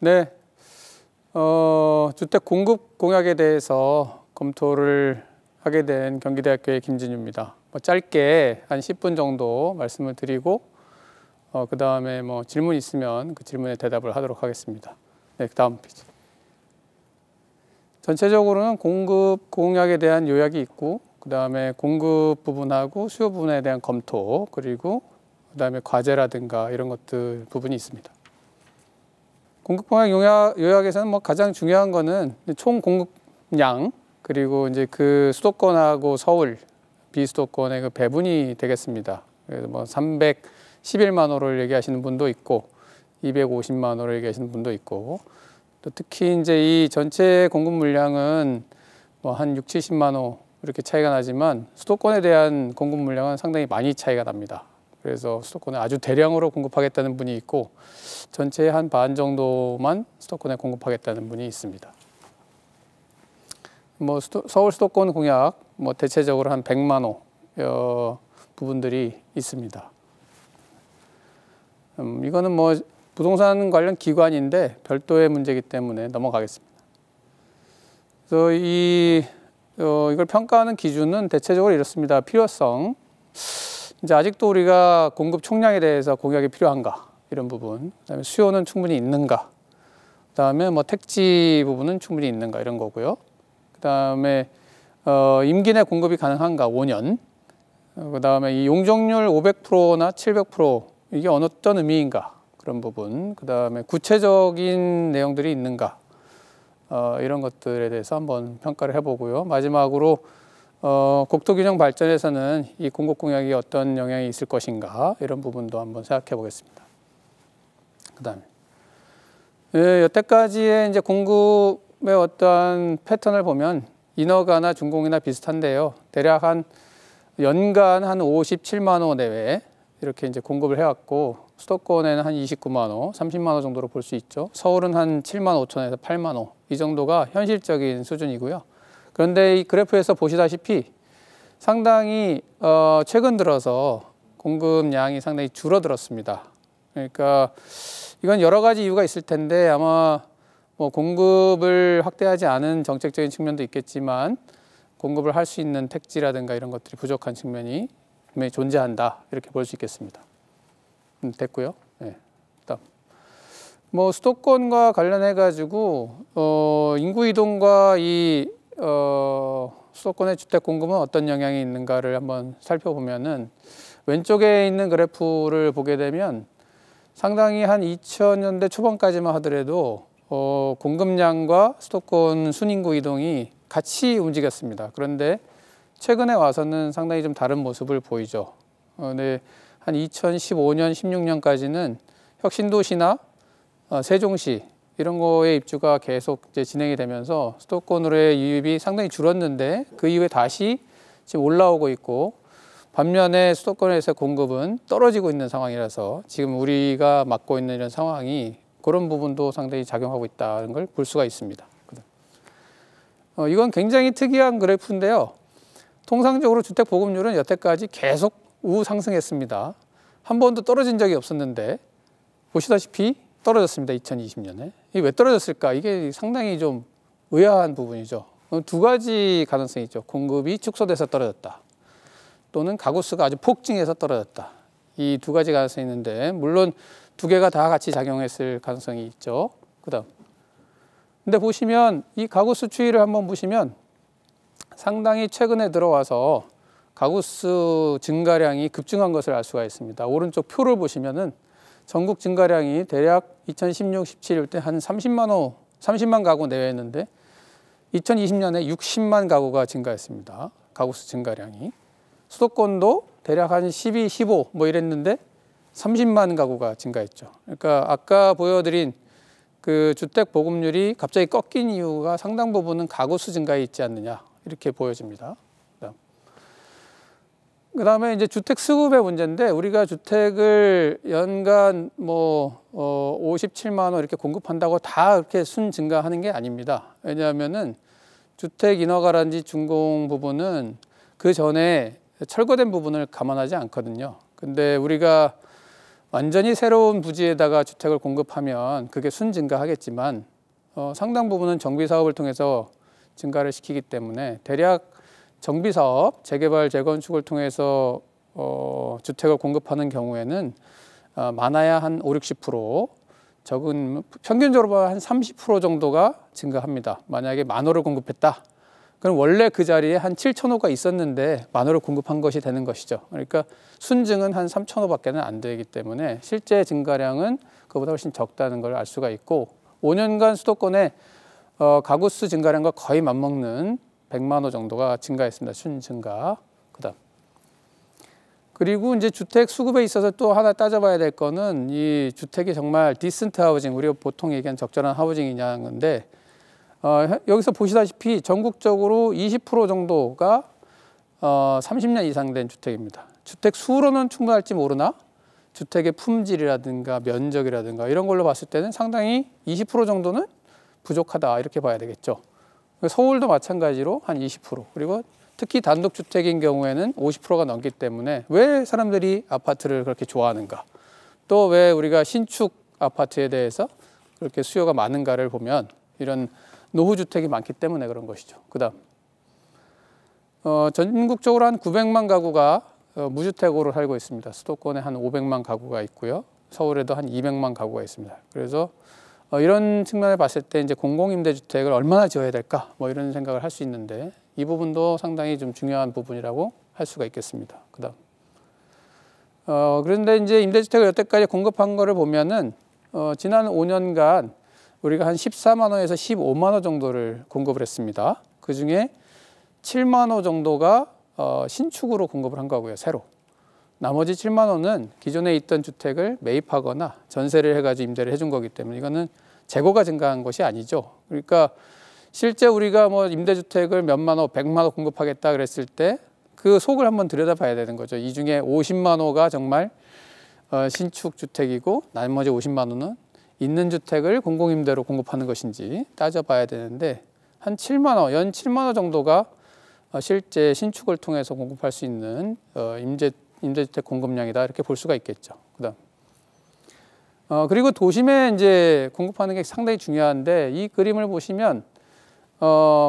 네, 주택 공급 공약에 대해서 검토를 하게 된 경기대학교의 김진유입니다. 짧게 한 10분 정도 말씀을 드리고 그 다음에 질문 있으면 그 질문에 대답을 하도록 하겠습니다. 네, 다음 페이지. 전체적으로는 공급 공약에 대한 요약이 있고 그 다음에 공급 부분하고 수요 부분에 대한 검토, 그리고 그 다음에 과제라든가 이런 것들 부분이 있습니다. 공급 공약 요약에서는 가장 중요한 거는 총 공급량, 그리고 이제 그 수도권하고 서울 비수도권의 그 배분이 되겠습니다. 그래서 311만 호를 얘기하시는 분도 있고 250만 호를 얘기하시는 분도 있고, 또 특히 이제 이 전체 공급 물량은 한 6, 70만 호 이렇게 차이가 나지만 수도권에 대한 공급 물량은 상당히 많이 차이가 납니다. 그래서 수도권에 아주 대량으로 공급하겠다는 분이 있고 전체의 한 반 정도만 수도권에 공급하겠다는 분이 있습니다. 서울 수도권 공약 대체적으로 한 100만 호 부분들이 있습니다. 이거는 부동산 관련 기관인데 별도의 문제이기 때문에 넘어가겠습니다. 그래서 이걸 평가하는 기준은 대체적으로 이렇습니다. 필요성. 이제 아직도 우리가 공급 총량에 대해서 공약이 필요한가, 이런 부분. 그다음에 수요는 충분히 있는가. 그다음에 택지 부분은 충분히 있는가, 이런 거고요. 그다음에 임기 내 공급이 가능한가, 5년. 그다음에 이 용적률 500%나 700% 이게 어떤 의미인가, 그런 부분. 그다음에 구체적인 내용들이 있는가, 이런 것들에 대해서 한번 평가를 해보고요. 마지막으로 국토균형 발전에서는 이 공급 공약이 어떤 영향이 있을 것인가, 이런 부분도 한번 생각해 보겠습니다. 그다음에 여태까지의 이제 공급의 어떠한 패턴을 보면 인허가나 준공이나 비슷한데요. 대략 한 연간 한 57만 호 내외 이렇게 이제 공급을 해왔고, 수도권에는 한 29만 호, 30만 호 정도로 볼 수 있죠. 서울은 한 7만 5천에서 8만 호, 이 정도가 현실적인 수준이고요. 그런데 이 그래프에서 보시다시피 상당히 최근 들어서 공급량이 상당히 줄어들었습니다. 그러니까 이건 여러 가지 이유가 있을 텐데 아마 공급을 확대하지 않은 정책적인 측면도 있겠지만 공급을 할 수 있는 택지라든가 이런 것들이 부족한 측면이 분명히 존재한다, 이렇게 볼 수 있겠습니다. 됐고요. 네. 다음. 수도권과 관련해 가지고 인구 이동과 이 수도권의 주택 공급은 어떤 영향이 있는가를 한번 살펴보면은, 왼쪽에 있는 그래프를 보게 되면 상당히 한 2000년대 초반까지만 하더라도 공급량과 수도권 순인구 이동이 같이 움직였습니다. 그런데 최근에 와서는 상당히 좀 다른 모습을 보이죠. 네, 한 2015년, 16년까지는 혁신도시나 세종시 이런 거에 입주가 계속 이제 진행이 되면서 수도권으로의 유입이 상당히 줄었는데 그 이후에 다시 지금 올라오고 있고, 반면에 수도권에서 공급은 떨어지고 있는 상황이라서 지금 우리가 맡고 있는 이런 상황이 그런 부분도 상당히 작용하고 있다는 걸 볼 수가 있습니다. 이건 굉장히 특이한 그래프인데요. 통상적으로 주택 보급률은 여태까지 계속 우상승했습니다. 한 번도 떨어진 적이 없었는데 보시다시피 떨어졌습니다. 2020년에. 이게 왜 떨어졌을까? 이게 상당히 좀 의아한 부분이죠. 두 가지 가능성이 있죠. 공급이 축소돼서 떨어졌다, 또는 가구 수가 아주 폭증해서 떨어졌다. 이 두 가지 가능성이 있는데, 물론 두 개가 다 같이 작용했을 가능성이 있죠. 그다음. 근데 보시면 이 가구 수 추이를 한번 보시면 상당히 최근에 들어와서 가구 수 증가량이 급증한 것을 알 수가 있습니다. 오른쪽 표를 보시면은 전국 증가량이 대략 2016, 17일 때 한 30만 가구 내외였는데 2020년에 60만 가구가 증가했습니다. 가구 수 증가량이. 수도권도 대략 한 12, 15 이랬는데 30만 가구가 증가했죠. 그러니까 아까 보여드린 그 주택 보급률이 갑자기 꺾인 이유가 상당 부분은 가구 수 증가에 있지 않느냐, 이렇게 보여집니다. 그다음에 이제 주택 수급의 문제인데, 우리가 주택을 연간 57만 호 이렇게 공급한다고 다 이렇게 순 증가하는 게 아닙니다. 왜냐하면은 주택 인허가라든지 준공 부분은 그 전에 철거된 부분을 감안하지 않거든요. 근데 우리가 완전히 새로운 부지에다가 주택을 공급하면 그게 순증가하겠지만 상당 부분은 정비사업을 통해서 증가를 시키기 때문에 대략 정비사업, 재개발, 재건축을 통해서 주택을 공급하는 경우에는 많아야 한 5, 60%, 적은 평균적으로 한 30% 정도가 증가합니다. 만약에 10,000호를 공급했다. 그럼 원래 그 자리에 한 7,000호가 있었는데 10,000호를 공급한 것이 되는 것이죠. 그러니까 순증은 한 3,000호밖에는 안 되기 때문에 실제 증가량은 그보다 훨씬 적다는 걸 알 수가 있고 5년간 수도권의 가구 수 증가량과 거의 맞먹는 100만 호 정도가 증가했습니다. 순증가. 그다음. 그리고 이제 주택 수급에 있어서 또 하나 따져봐야 될 거는 이 주택이 정말 디센트 하우징, 우리가 보통 얘기하는 적절한 하우징이냐인데 여기서 보시다시피 전국적으로 20% 정도가 30년 이상 된 주택입니다. 주택 수로는 충분할지 모르나 주택의 품질이라든가 면적이라든가 이런 걸로 봤을 때는 상당히 20% 정도는 부족하다 이렇게 봐야 되겠죠. 서울도 마찬가지로 한 20%, 그리고 특히 단독주택인 경우에는 50%가 넘기 때문에 왜 사람들이 아파트를 그렇게 좋아하는가, 또 왜 우리가 신축 아파트에 대해서 그렇게 수요가 많은가를 보면 이런 노후주택이 많기 때문에 그런 것이죠. 그 다음 전국적으로 한 900만 가구가 무주택으로 살고 있습니다. 수도권에 한 500만 가구가 있고요. 서울에도 한 200만 가구가 있습니다. 그래서 이런 측면을 봤을 때 이제 공공임대주택을 얼마나 지어야 될까 뭐 이런 생각을 할 수 있는데 이 부분도 상당히 좀 중요한 부분이라고 할 수가 있겠습니다. 그다음 그런데 이제 임대주택을 여태까지 공급한 거를 보면은 지난 5년간 우리가 한 14만 호에서 15만 호 정도를 공급을 했습니다. 그 중에 7만 호 정도가 신축으로 공급을 한 거고요, 새로. 나머지 7만 호는 기존에 있던 주택을 매입하거나 전세를 해가지고 임대를 해준 거기 때문에 이거는 재고가 증가한 것이 아니죠. 그러니까 실제 우리가 뭐 임대주택을 몇만 호, 100만 호 공급하겠다 그랬을 때 그 속을 한번 들여다봐야 되는 거죠. 이 중에 50만 호가 정말 신축 주택이고 나머지 50만 호는 있는 주택을 공공임대로 공급하는 것인지 따져봐야 되는데 한 7만 호, 연 7만 호 정도가 실제 신축을 통해서 공급할 수 있는 임대주택 공급량이다 이렇게 볼 수가 있겠죠. 그다음 그리고 도심에 이제 공급하는 게 상당히 중요한데 이 그림을 보시면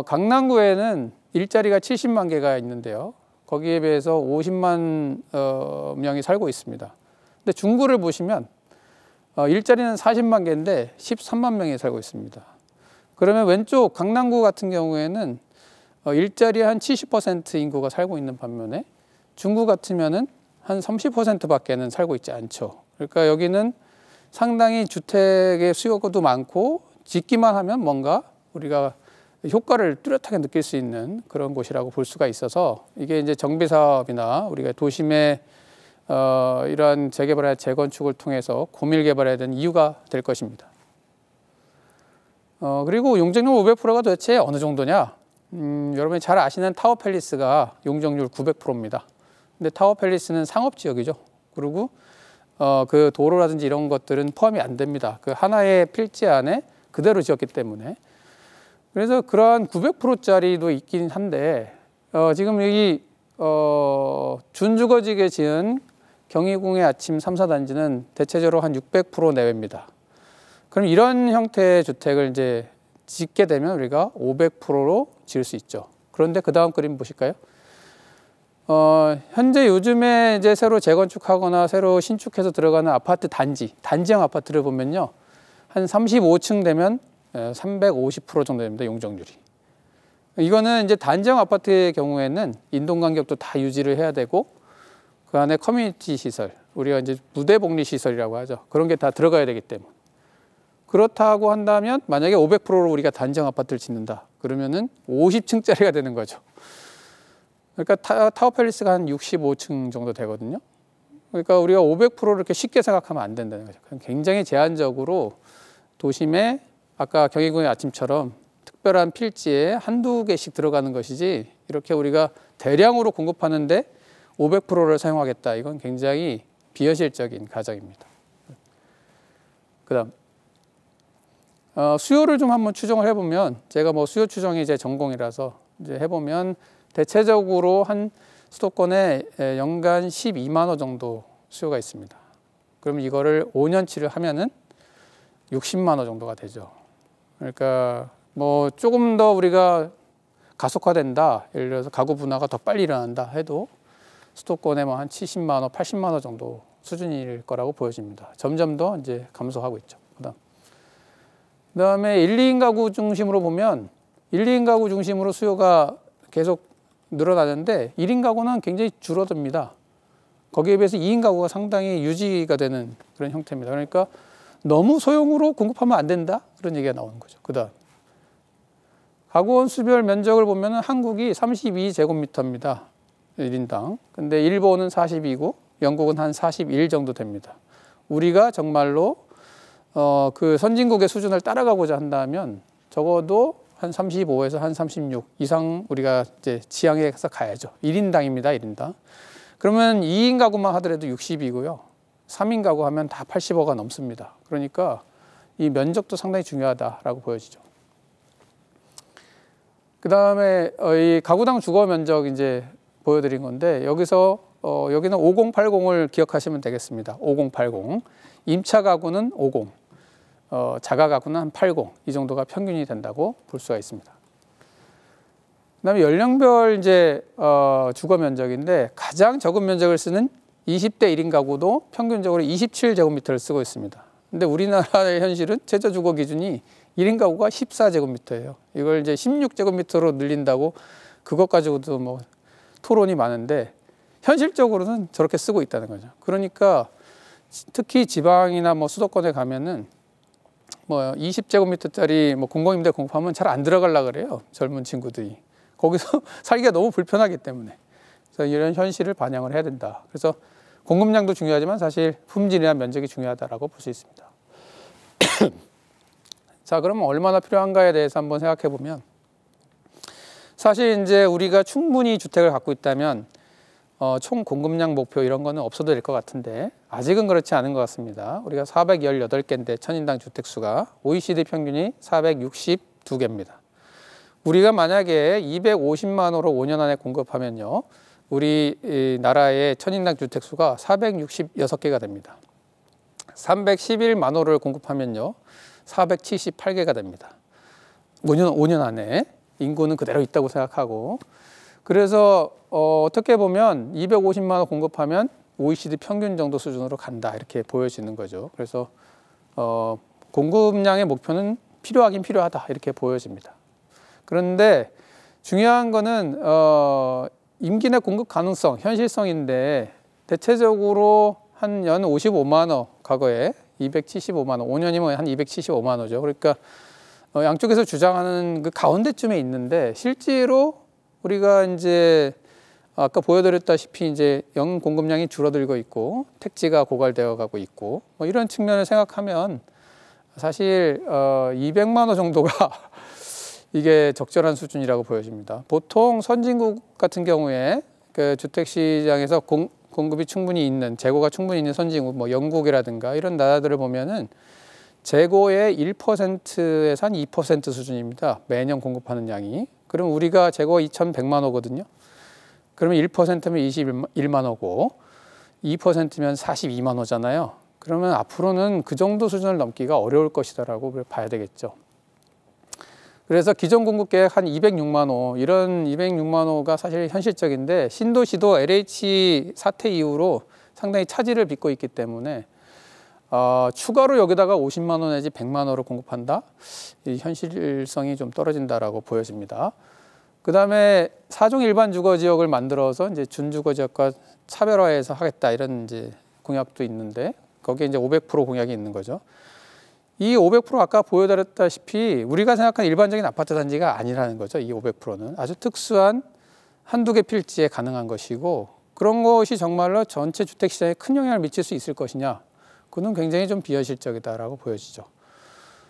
강남구에는 일자리가 70만 개가 있는데요. 거기에 비해서 50만 명이 살고 있습니다. 근데 중구를 보시면 일자리는 40만 개인데 13만 명이 살고 있습니다. 그러면 왼쪽 강남구 같은 경우에는 일자리의 한 70% 인구가 살고 있는 반면에 중구 같으면은 한 30%밖에는 살고 있지 않죠. 그러니까 여기는 상당히 주택의 수요도 많고 짓기만 하면 뭔가 우리가 효과를 뚜렷하게 느낄 수 있는 그런 곳이라고 볼 수가 있어서 이게 이제 정비사업이나 우리가 도심의 이러한 재개발이나 재건축을 통해서 고밀 개발해야 되는 이유가 될 것입니다. 그리고 용적률 500%가 도대체 어느 정도냐? 여러분이 잘 아시는 타워팰리스가 용적률 900%입니다. 근데 타워팰리스는 상업지역이죠. 그리고 그 도로라든지 이런 것들은 포함이 안 됩니다. 그 하나의 필지 안에 그대로 지었기 때문에. 그래서 그러한 900%짜리도 있긴 한데 지금 여기 준주거지게 지은 경희궁의 아침 3, 4단지는 대체적으로 한 600% 내외입니다. 그럼 이런 형태의 주택을 이제 짓게 되면 우리가 500%로 지을 수 있죠. 그런데 그 다음 그림 보실까요? 현재 요즘에 이제 새로 재건축하거나 새로 신축해서 들어가는 아파트 단지형 아파트를 보면요. 한 35층 되면 350% 정도 됩니다, 용적률이. 이거는 이제 단지형 아파트의 경우에는 인동 간격도 다 유지를 해야 되고 그 안에 커뮤니티 시설, 우리가 이제 무대 복리 시설이라고 하죠. 그런 게 다 들어가야 되기 때문에. 그렇다고 한다면 만약에 500%로 우리가 단지형 아파트를 짓는다. 그러면은 50층짜리가 되는 거죠. 그러니까 타워팰리스가 한 65층 정도 되거든요. 그러니까 우리가 500%를 이렇게 쉽게 생각하면 안 된다는 거죠. 굉장히 제한적으로 도심에 아까 경희궁의 아침처럼 특별한 필지에 한두 개씩 들어가는 것이지 이렇게 우리가 대량으로 공급하는데 500%를 사용하겠다. 이건 굉장히 비현실적인 가정입니다. 그다음 수요를 좀 한번 추정을 해보면 제가 뭐 수요 추정이 제 전공이라서 이제 해보면 대체적으로 한 수도권에 연간 12만 호 정도 수요가 있습니다. 그러면 이거를 5년치를 하면은 60만 원 정도가 되죠. 그러니까 뭐 조금 더 우리가 가속화된다, 예를 들어서 가구 분화가 더 빨리 일어난다 해도 수도권에 뭐 한 70만 원, 80만 원 정도 수준일 거라고 보여집니다. 점점 더 이제 감소하고 있죠. 그다음에 1, 2인 가구 중심으로 보면 1, 2인 가구 중심으로 수요가 계속 늘어나는데 1인 가구는 굉장히 줄어듭니다. 거기에 비해서 2인 가구가 상당히 유지가 되는 그런 형태입니다. 그러니까 너무 소형으로 공급하면 안 된다, 그런 얘기가 나오는 거죠. 그다음 가구원 수별 면적을 보면 한국이 32제곱미터입니다. 1인당. 근데 일본은 42고 영국은 한 41 정도 됩니다. 우리가 정말로 그 선진국의 수준을 따라가고자 한다면 적어도 한 35에서 한 36 이상 우리가 이제 지향해서 가야죠. 1인당입니다. 1인당. 그러면 2인 가구만 하더라도 60이고요. 3인 가구 하면 다 80호가 넘습니다. 그러니까 이 면적도 상당히 중요하다라고 보여지죠. 그 다음에 이 가구당 주거 면적 이제 보여드린 건데 여기서 여기는 5080을 기억하시면 되겠습니다. 5080. 임차 가구는 50, 자가 가구는 한 80. 이 정도가 평균이 된다고 볼 수가 있습니다. 그다음에 연령별 이제 주거 면적인데 가장 적은 면적을 쓰는 20대 1인 가구도 평균적으로 27제곱미터를 쓰고 있습니다. 근데 우리나라의 현실은 최저 주거 기준이 1인 가구가 14제곱미터예요. 이걸 이제 16제곱미터로 늘린다고 그것 가지고도 뭐 토론이 많은데 현실적으로는 저렇게 쓰고 있다는 거죠. 그러니까 특히 지방이나 뭐 수도권에 가면은 뭐 20제곱미터짜리 뭐 공공임대 공급하면 잘 안 들어가려고 그래요. 젊은 친구들이. 거기서 살기가 너무 불편하기 때문에. 그래서 이런 현실을 반영을 해야 된다. 그래서 공급량도 중요하지만 사실 품질이나 면적이 중요하다라고 볼 수 있습니다. 자, 그러면 얼마나 필요한가에 대해서 한번 생각해 보면 사실 이제 우리가 충분히 주택을 갖고 있다면 총 공급량 목표 이런 거는 없어도 될 것 같은데 아직은 그렇지 않은 것 같습니다. 우리가 418개인데 천인당 주택수가 OECD 평균이 462개입니다. 우리가 만약에 250만 호로 5년 안에 공급하면요. 우리 나라의 천인당 주택수가 466개가 됩니다. 311만 호를 공급하면요. 478개가 됩니다. 5년 안에 인구는 그대로 있다고 생각하고 그래서 어떻게 보면 250만 호 공급하면 OECD 평균 정도 수준으로 간다 이렇게 보여지는 거죠. 그래서 공급량의 목표는 필요하긴 필요하다 이렇게 보여집니다. 그런데 중요한 거는 임기 내 공급 가능성, 현실성인데 대체적으로 한 연 55만 호 과거에 275만 호, 5년이면 한 275만 호죠. 그러니까 양쪽에서 주장하는 그 가운데쯤에 있는데 실제로 우리가 이제 아까 보여드렸다시피 이제 영 공급량이 줄어들고 있고 택지가 고갈되어 가고 있고 뭐 이런 측면을 생각하면 사실 200만 호 정도가 이게 적절한 수준이라고 보여집니다. 보통 선진국 같은 경우에 그 주택 시장에서 공급이 충분히 있는 재고가 충분히 있는 선진국 뭐 영국이라든가 이런 나라들을 보면은 재고의 1%에서 한 2% 수준입니다. 매년 공급하는 양이. 그럼 우리가 재고 2,100만 호거든요. 그러면 1%면 21만 호고 2%면 42만 호잖아요. 그러면 앞으로는 그 정도 수준을 넘기가 어려울 것이다라고 봐야 되겠죠. 그래서 기존 공급 계획 한 206만 호, 이런 206만 호가 사실 현실적인데 신도시도 LH 사태 이후로 상당히 차질을 빚고 있기 때문에 추가로 여기다가 50만 호 내지 100만 호를 공급한다? 이 현실성이 좀 떨어진다라고 보여집니다. 그 다음에 4종 일반 주거 지역을 만들어서 이제 준주거 지역과 차별화해서 하겠다 이런 이제 공약도 있는데 거기에 이제 500% 공약이 있는 거죠. 이 500% 아까 보여드렸다시피 우리가 생각하는 일반적인 아파트 단지가 아니라는 거죠. 이 500%는 아주 특수한 한두 개 필지에 가능한 것이고 그런 것이 정말로 전체 주택 시장에 큰 영향을 미칠 수 있을 것이냐? 그는 굉장히 좀 비현실적이다라고 보여지죠.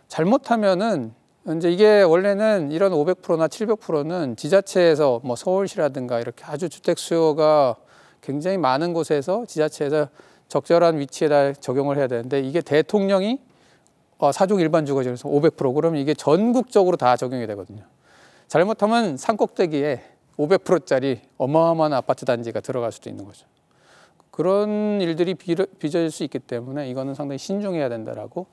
잘못하면은 이제 이게 원래는 이런 500%나 700%는 지자체에서 뭐 서울시라든가 이렇게 아주 주택 수요가 굉장히 많은 곳에서 지자체에서 적절한 위치에다 적용을 해야 되는데 이게 대통령이 4종 일반 주거지역에서 500% 그러면 이게 전국적으로 다 적용이 되거든요. 잘못하면 산꼭대기에 500%짜리 어마어마한 아파트 단지가 들어갈 수도 있는 거죠. 그런 일들이 빚어질 수 있기 때문에 이거는 상당히 신중해야 된다라고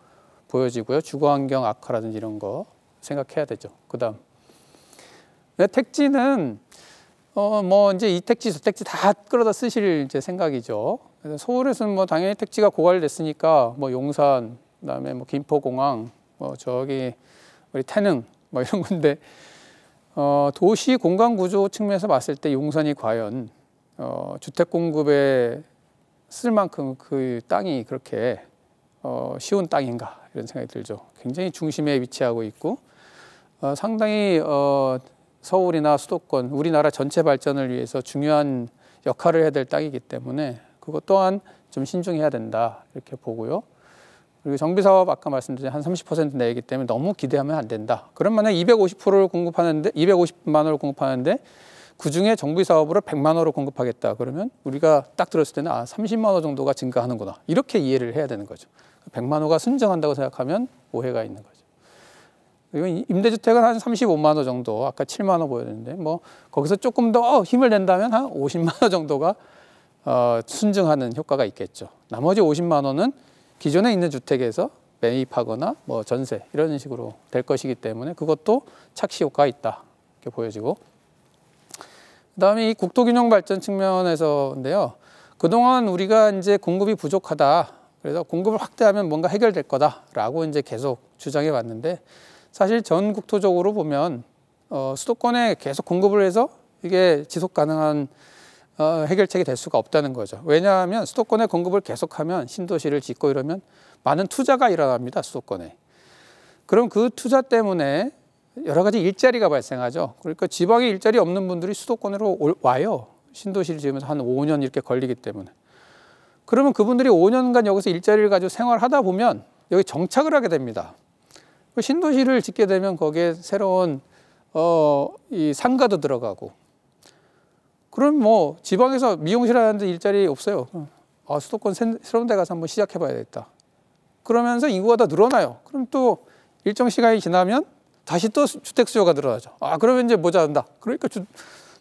보여지고요. 주거환경 악화라든지 이런 거 생각해야 되죠. 그다음 택지는 뭐 이제 이 택지 저 택지 다 끌어다 쓰실 이제 생각이죠. 그래서 서울에서는 뭐 당연히 택지가 고갈됐으니까 뭐 용산, 그다음에 뭐 김포공항, 뭐 저기 우리 태릉 뭐 이런 건데 도시 공간 구조 측면에서 봤을 때 용산이 과연 주택 공급에 쓸 만큼 그 땅이 그렇게 쉬운 땅인가 이런 생각이 들죠. 굉장히 중심에 위치하고 있고 상당히 서울이나 수도권, 우리나라 전체 발전을 위해서 중요한 역할을 해야 될 땅이기 때문에 그것 또한 좀 신중해야 된다 이렇게 보고요. 그리고 정비사업 아까 말씀드린 한 30% 내기 때문에 너무 기대하면 안 된다. 그럼 만약 250%를 공급하는데 250만 원을 공급하는데 그중에 정비사업으로 100만 원을 공급하겠다. 그러면 우리가 딱 들었을 때는 30만 원 정도가 증가하는구나. 이렇게 이해를 해야 되는 거죠. 100만 원가 순정한다고 생각하면 오해가 있는 거죠. 그리고 임대주택은 한 35만 원 정도, 아까 7만 원 보였는데 뭐 거기서 조금 더 힘을 낸다면 한 50만 원 정도가 순증하는 효과가 있겠죠. 나머지 50만 원은 기존에 있는 주택에서 매입하거나 뭐 전세 이런 식으로 될 것이기 때문에 그것도 착시 효과가 있다 이렇게 보여지고, 그다음에 이 국토균형 발전 측면에서인데요. 그동안 우리가 이제 공급이 부족하다. 그래서 공급을 확대하면 뭔가 해결될 거다라고 이제 계속 주장해 왔는데 사실 전 국토적으로 보면 수도권에 계속 공급을 해서 이게 지속 가능한 해결책이 될 수가 없다는 거죠. 왜냐하면 수도권에 공급을 계속하면 신도시를 짓고 이러면 많은 투자가 일어납니다. 수도권에. 그럼 그 투자 때문에 여러 가지 일자리가 발생하죠. 그러니까 지방에 일자리 없는 분들이 수도권으로 와요. 신도시를 지으면서 한 5년 이렇게 걸리기 때문에. 그러면 그분들이 5년간 여기서 일자리를 가지고 생활하다 보면 여기 정착을 하게 됩니다. 신도시를 짓게 되면 거기에 새로운 이 상가도 들어가고, 그럼 뭐 지방에서 미용실 하는데 일자리 없어요. 수도권 새로운 데 가서 한번 시작해 봐야겠다. 그러면서 인구가 더 늘어나요. 그럼 또 일정 시간이 지나면 다시 또 주택 수요가 늘어나죠. 그러면 이제 모자란다. 그러니까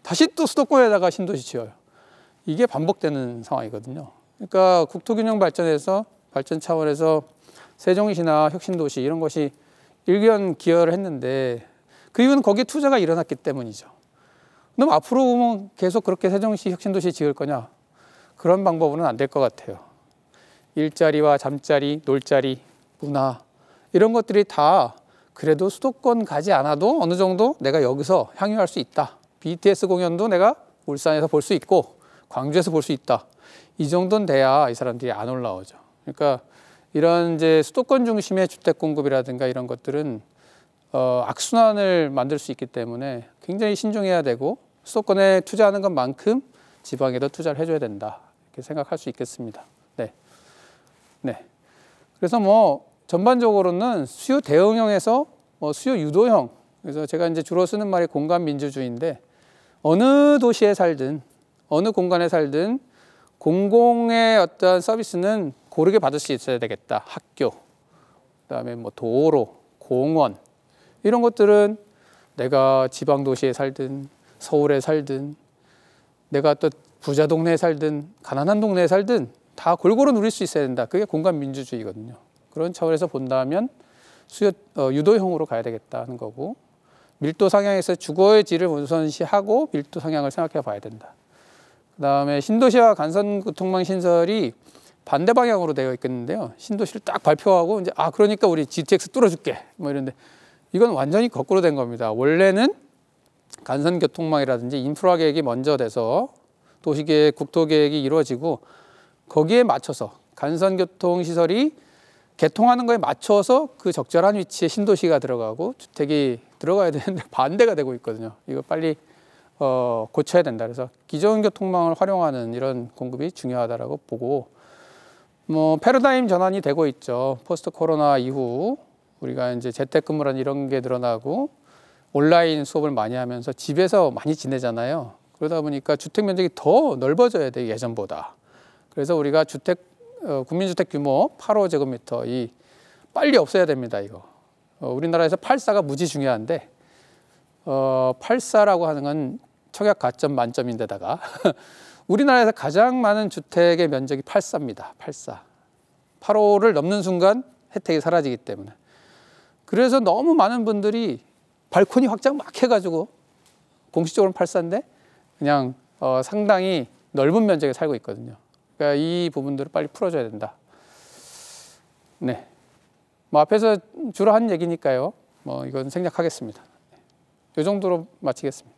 다시 또 수도권에다가 신도시 지어요. 이게 반복되는 상황이거든요. 그러니까 국토균형 발전 차원에서 세종시나 혁신도시 이런 것이 일견 기여를 했는데 그 이유는 거기에 투자가 일어났기 때문이죠. 그럼 앞으로 계속 그렇게 세종시 혁신도시 지을 거냐? 그런 방법으로는 안 될 것 같아요. 일자리와 잠자리, 놀자리, 문화 이런 것들이 다 그래도 수도권 가지 않아도 어느 정도 내가 여기서 향유할 수 있다. BTS 공연도 내가 울산에서 볼 수 있고 광주에서 볼 수 있다. 이 정도는 돼야 이 사람들이 안 올라오죠. 그러니까 이런 이제 수도권 중심의 주택 공급이라든가 이런 것들은 악순환을 만들 수 있기 때문에 굉장히 신중해야 되고 수도권에 투자하는 것만큼 지방에도 투자를 해줘야 된다. 이렇게 생각할 수 있겠습니다. 네. 그래서 뭐 전반적으로는 수요 대응형에서 수요 유도형. 그래서 제가 이제 주로 쓰는 말이 공간 민주주의인데 어느 도시에 살든 어느 공간에 살든 공공의 어떤 서비스는 고르게 받을 수 있어야 되겠다. 학교, 그다음에 뭐 도로, 공원 이런 것들은 내가 지방 도시에 살든 서울에 살든 내가 또 부자 동네에 살든 가난한 동네에 살든 다 골고루 누릴 수 있어야 된다. 그게 공간 민주주의거든요. 그런 차원에서 본다면 수요 유도형으로 가야 되겠다는 거고, 밀도 상향에서 주거의 질을 우선시하고 밀도 상향을 생각해 봐야 된다. 그다음에 신도시와 간선교통망 신설이 반대 방향으로 되어 있겠는데요. 신도시를 딱 발표하고 이제 그러니까 우리 GTX 뚫어줄게 뭐 이런데 이건 완전히 거꾸로 된 겁니다. 원래는 간선교통망이라든지 인프라 계획이 먼저 돼서 도시계획, 국토계획이 이루어지고 거기에 맞춰서 간선교통시설이 개통하는 거에 맞춰서 그 적절한 위치에 신도시가 들어가고 주택이 들어가야 되는데 반대가 되고 있거든요. 이거 빨리 고쳐야 된다. 그래서 기존 교통망을 활용하는 이런 공급이 중요하다라고 보고, 뭐 패러다임 전환이 되고 있죠. 포스트 코로나 이후 우리가 이제 재택근무란 이런 게 늘어나고 온라인 수업을 많이 하면서 집에서 많이 지내잖아요. 그러다 보니까 주택 면적이 더 넓어져야 돼요, 예전보다. 그래서 우리가 국민주택 규모 8호제곱미터 이 빨리 없애야 됩니다. 이거 우리나라에서 8사가 무지 중요한데 8사라고 하는 건 청약 가점 만점인데다가 우리나라에서 가장 많은 주택의 면적이 8사입니다. 8사. 8호를 넘는 순간 혜택이 사라지기 때문에. 그래서 너무 많은 분들이 발코니 확장 막 해가지고 공식적으로는 8사인데 그냥 상당히 넓은 면적에 살고 있거든요. 그러니까 이 부분들을 빨리 풀어줘야 된다. 네. 뭐 앞에서 주로 한 얘기니까요. 뭐 이건 생략하겠습니다. 이 정도로 마치겠습니다.